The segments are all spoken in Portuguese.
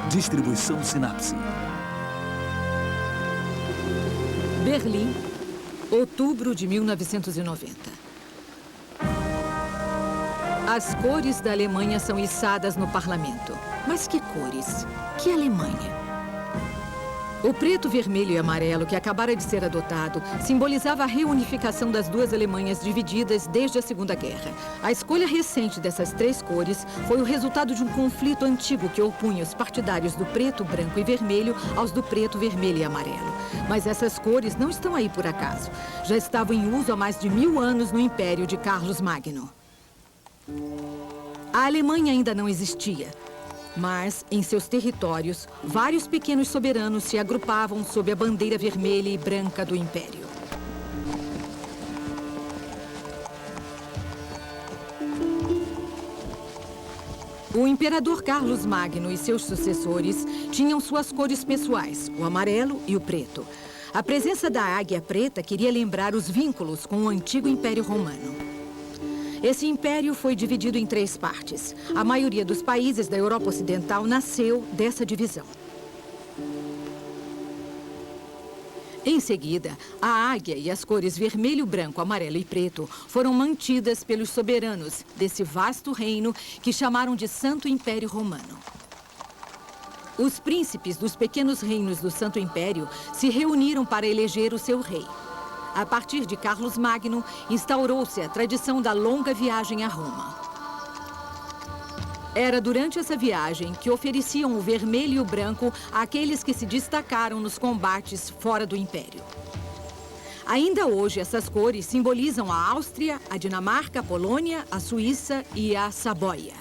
Distribuição Sinapse. Berlim, outubro de 1990. As cores da Alemanha são içadas no parlamento. Mas que cores? Que Alemanha? O preto, vermelho e amarelo, que acabara de ser adotado, simbolizava a reunificação das duas Alemanhas divididas desde a Segunda Guerra. A escolha recente dessas três cores foi o resultado de um conflito antigo que opunha os partidários do preto, branco e vermelho aos do preto, vermelho e amarelo. Mas essas cores não estão aí por acaso. Já estavam em uso há mais de 1000 anos no Império de Carlos Magno. A Alemanha ainda não existia. Mas, em seus territórios, vários pequenos soberanos se agrupavam sob a bandeira vermelha e branca do Império. O imperador Carlos Magno e seus sucessores tinham suas cores pessoais, o amarelo e o preto. A presença da águia preta queria lembrar os vínculos com o antigo Império Romano. Esse império foi dividido em 3 partes. A maioria dos países da Europa Ocidental nasceu dessa divisão. Em seguida, a águia e as cores vermelho, branco, amarelo e preto foram mantidas pelos soberanos desse vasto reino que chamaram de Santo Império Romano. Os príncipes dos pequenos reinos do Santo Império se reuniram para eleger o seu rei. A partir de Carlos Magno, instaurou-se a tradição da longa viagem a Roma. Era durante essa viagem que ofereciam o vermelho e o branco àqueles que se destacaram nos combates fora do Império. Ainda hoje, essas cores simbolizam a Áustria, a Dinamarca, a Polônia, a Suíça e a Saboia.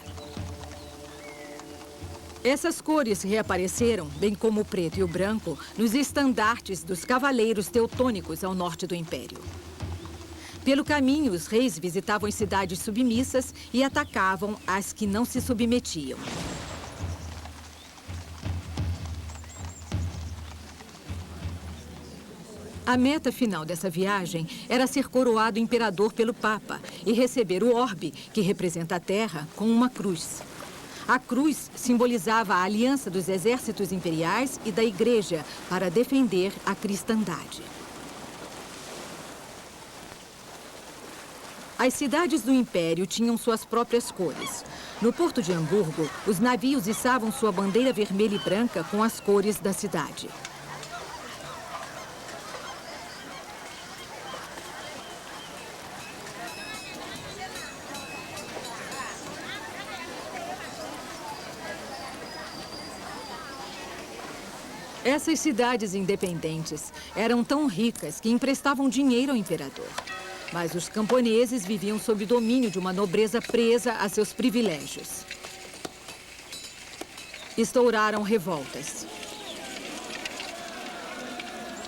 Essas cores reapareceram, bem como o preto e o branco, nos estandartes dos cavaleiros teutônicos ao norte do Império. Pelo caminho, os reis visitavam as cidades submissas e atacavam as que não se submetiam. A meta final dessa viagem era ser coroado imperador pelo Papa e receber o orbe, que representa a terra, com uma cruz. A cruz simbolizava a aliança dos exércitos imperiais e da Igreja para defender a cristandade. As cidades do Império tinham suas próprias cores. No porto de Hamburgo, os navios içavam sua bandeira vermelha e branca com as cores da cidade. Essas cidades independentes eram tão ricas que emprestavam dinheiro ao imperador. Mas os camponeses viviam sob domínio de uma nobreza presa a seus privilégios. Estouraram revoltas.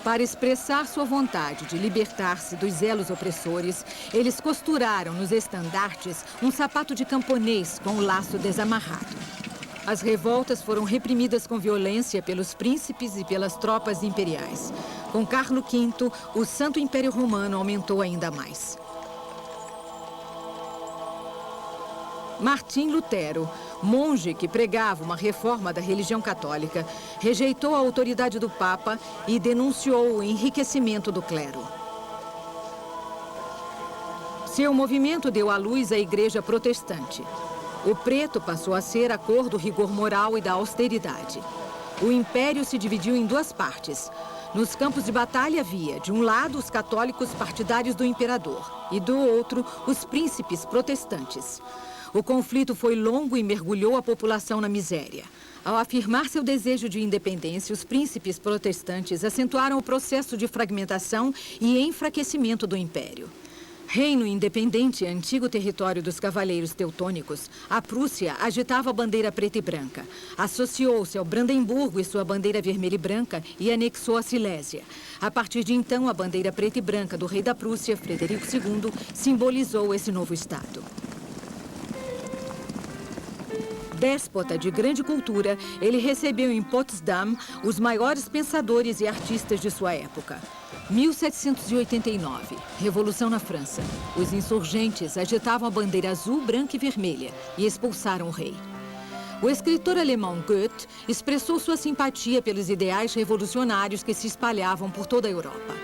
Para expressar sua vontade de libertar-se dos elos opressores, eles costuraram nos estandartes um sapato de camponês com o laço desamarrado. As revoltas foram reprimidas com violência pelos príncipes e pelas tropas imperiais. Com Carlo V, o Santo Império Romano aumentou ainda mais. Martim Lutero, monge que pregava uma reforma da religião católica, rejeitou a autoridade do Papa e denunciou o enriquecimento do clero. Seu movimento deu à luz a Igreja Protestante. O preto passou a ser a cor do rigor moral e da austeridade. O Império se dividiu em 2 partes. Nos campos de batalha havia, de um lado, os católicos partidários do imperador e, do outro, os príncipes protestantes. O conflito foi longo e mergulhou a população na miséria. Ao afirmar seu desejo de independência, os príncipes protestantes acentuaram o processo de fragmentação e enfraquecimento do Império. Reino independente e antigo território dos cavaleiros teutônicos, a Prússia agitava a bandeira preta e branca. Associou-se ao Brandemburgo e sua bandeira vermelha e branca e anexou a Silésia. A partir de então, a bandeira preta e branca do rei da Prússia, Frederico II, simbolizou esse novo estado. Déspota de grande cultura, ele recebeu em Potsdam os maiores pensadores e artistas de sua época. 1789, Revolução na França. Os insurgentes agitavam a bandeira azul, branca e vermelha e expulsaram o rei. O escritor alemão Goethe expressou sua simpatia pelos ideais revolucionários que se espalhavam por toda a Europa.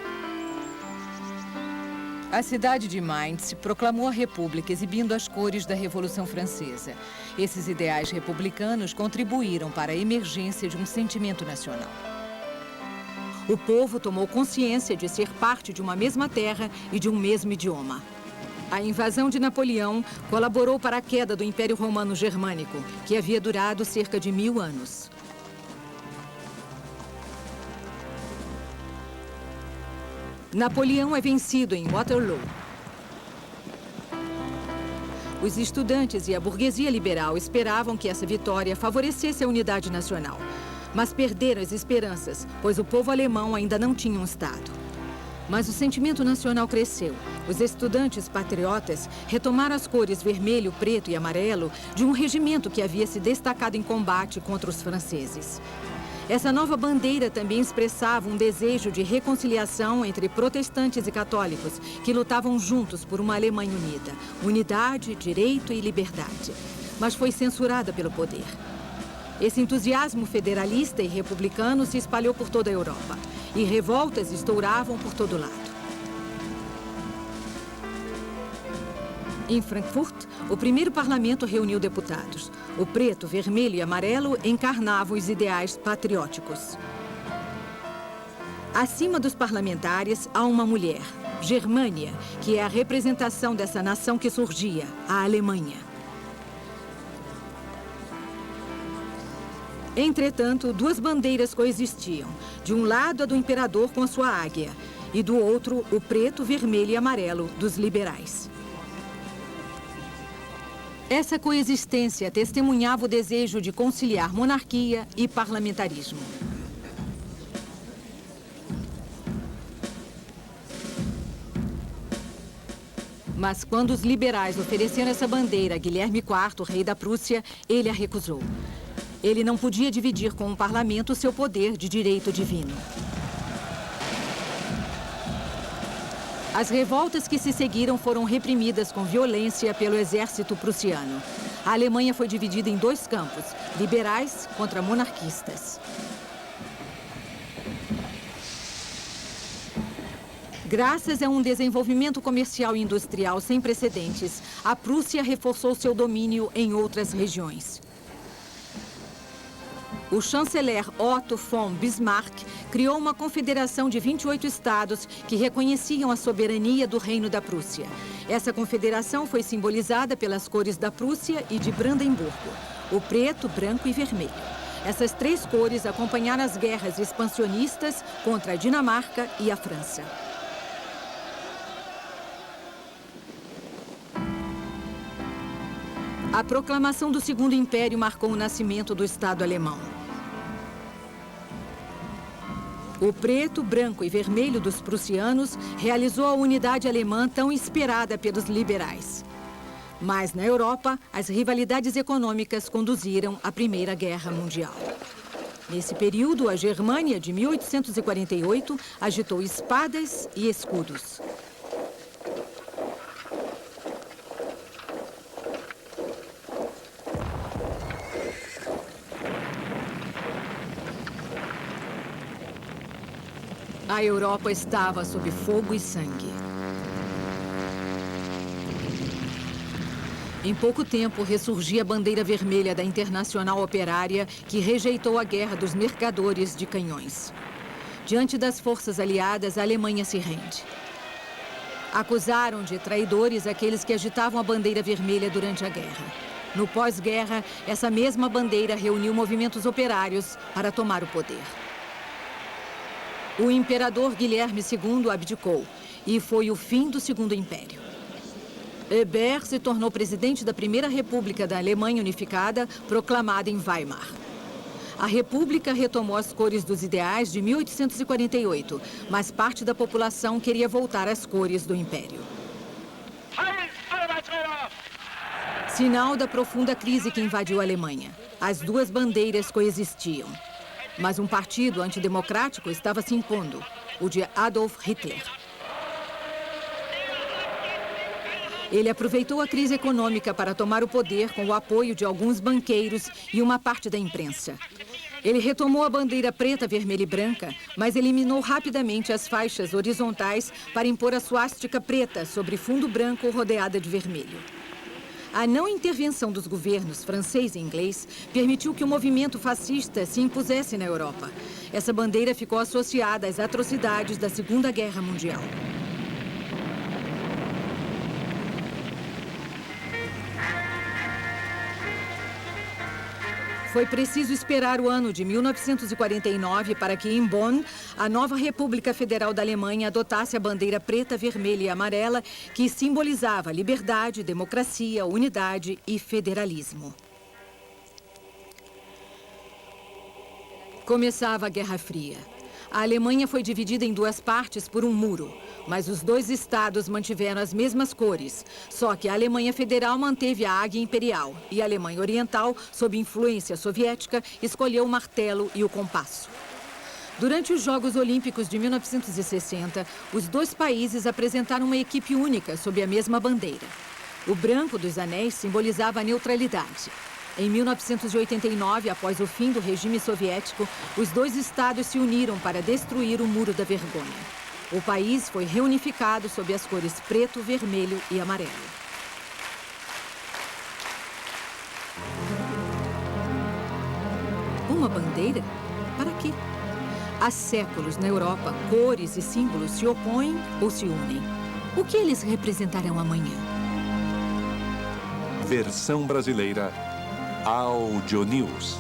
A cidade de Mainz proclamou a República exibindo as cores da Revolução Francesa. Esses ideais republicanos contribuíram para a emergência de um sentimento nacional. O povo tomou consciência de ser parte de uma mesma terra e de um mesmo idioma. A invasão de Napoleão colaborou para a queda do Império Romano Germânico, que havia durado cerca de 1000 anos. Napoleão é vencido em Waterloo. Os estudantes e a burguesia liberal esperavam que essa vitória favorecesse a unidade nacional, mas perderam as esperanças, pois o povo alemão ainda não tinha um Estado. Mas o sentimento nacional cresceu. Os estudantes patriotas retomaram as cores vermelho, preto e amarelo de um regimento que havia se destacado em combate contra os franceses. Essa nova bandeira também expressava um desejo de reconciliação entre protestantes e católicos, que lutavam juntos por uma Alemanha unida, unidade, direito e liberdade. Mas foi censurada pelo poder. Esse entusiasmo federalista e republicano se espalhou por toda a Europa, e revoltas estouravam por todo lado. Em Frankfurt, o primeiro parlamento reuniu deputados. O preto, vermelho e amarelo encarnavam os ideais patrióticos. Acima dos parlamentares há uma mulher, Germânia, que é a representação dessa nação que surgia, a Alemanha. Entretanto, duas bandeiras coexistiam. De um lado, a do imperador com a sua águia, e do outro, o preto, vermelho e amarelo dos liberais. Essa coexistência testemunhava o desejo de conciliar monarquia e parlamentarismo. Mas quando os liberais ofereceram essa bandeira a Guilherme IV, rei da Prússia, ele a recusou. Ele não podia dividir com o parlamento seu poder de direito divino. As revoltas que se seguiram foram reprimidas com violência pelo exército prussiano. A Alemanha foi dividida em dois campos, liberais contra monarquistas. Graças a um desenvolvimento comercial e industrial sem precedentes, a Prússia reforçou seu domínio em outras regiões. O chanceler Otto von Bismarck criou uma confederação de 28 estados que reconheciam a soberania do Reino da Prússia. Essa confederação foi simbolizada pelas cores da Prússia e de Brandemburgo, o preto, branco e vermelho. Essas três cores acompanharam as guerras expansionistas contra a Dinamarca e a França. A proclamação do Segundo Império marcou o nascimento do Estado alemão. O preto, branco e vermelho dos prussianos realizou a unidade alemã tão esperada pelos liberais. Mas na Europa, as rivalidades econômicas conduziram à Primeira Guerra Mundial. Nesse período, a Germânia, de 1848, agitou espadas e escudos. A Europa estava sob fogo e sangue. Em pouco tempo, ressurgia a bandeira vermelha da Internacional Operária, que rejeitou a guerra dos mercadores de canhões. Diante das forças aliadas, a Alemanha se rende. Acusaram de traidores aqueles que agitavam a bandeira vermelha durante a guerra. No pós-guerra, essa mesma bandeira reuniu movimentos operários para tomar o poder. O imperador Guilherme II abdicou e foi o fim do Segundo Império. Hébert se tornou presidente da Primeira República da Alemanha Unificada, proclamada em Weimar. A República retomou as cores dos ideais de 1848, mas parte da população queria voltar às cores do Império. Sinal da profunda crise que invadiu a Alemanha. As duas bandeiras coexistiam. Mas um partido antidemocrático estava se impondo, o de Adolf Hitler. Ele aproveitou a crise econômica para tomar o poder com o apoio de alguns banqueiros e uma parte da imprensa. Ele retomou a bandeira preta, vermelha e branca, mas eliminou rapidamente as faixas horizontais para impor a suástica preta sobre fundo branco rodeada de vermelho. A não intervenção dos governos francês e inglês permitiu que o movimento fascista se impusesse na Europa. Essa bandeira ficou associada às atrocidades da Segunda Guerra Mundial. Foi preciso esperar o ano de 1949 para que, em Bonn, a nova República Federal da Alemanha adotasse a bandeira preta, vermelha e amarela, que simbolizava liberdade, democracia, unidade e federalismo. Começava a Guerra Fria. A Alemanha foi dividida em duas partes por um muro, mas os dois estados mantiveram as mesmas cores, só que a Alemanha Federal manteve a águia imperial e a Alemanha Oriental, sob influência soviética, escolheu o martelo e o compasso. Durante os Jogos Olímpicos de 1960, os dois países apresentaram uma equipe única sob a mesma bandeira. O branco dos anéis simbolizava a neutralidade. Em 1989, após o fim do regime soviético, os dois estados se uniram para destruir o Muro da Vergonha. O país foi reunificado sob as cores preto, vermelho e amarelo. Uma bandeira? Para quê? Há séculos na Europa, cores e símbolos se opõem ou se unem. O que eles representarão amanhã? Versão brasileira Audio News.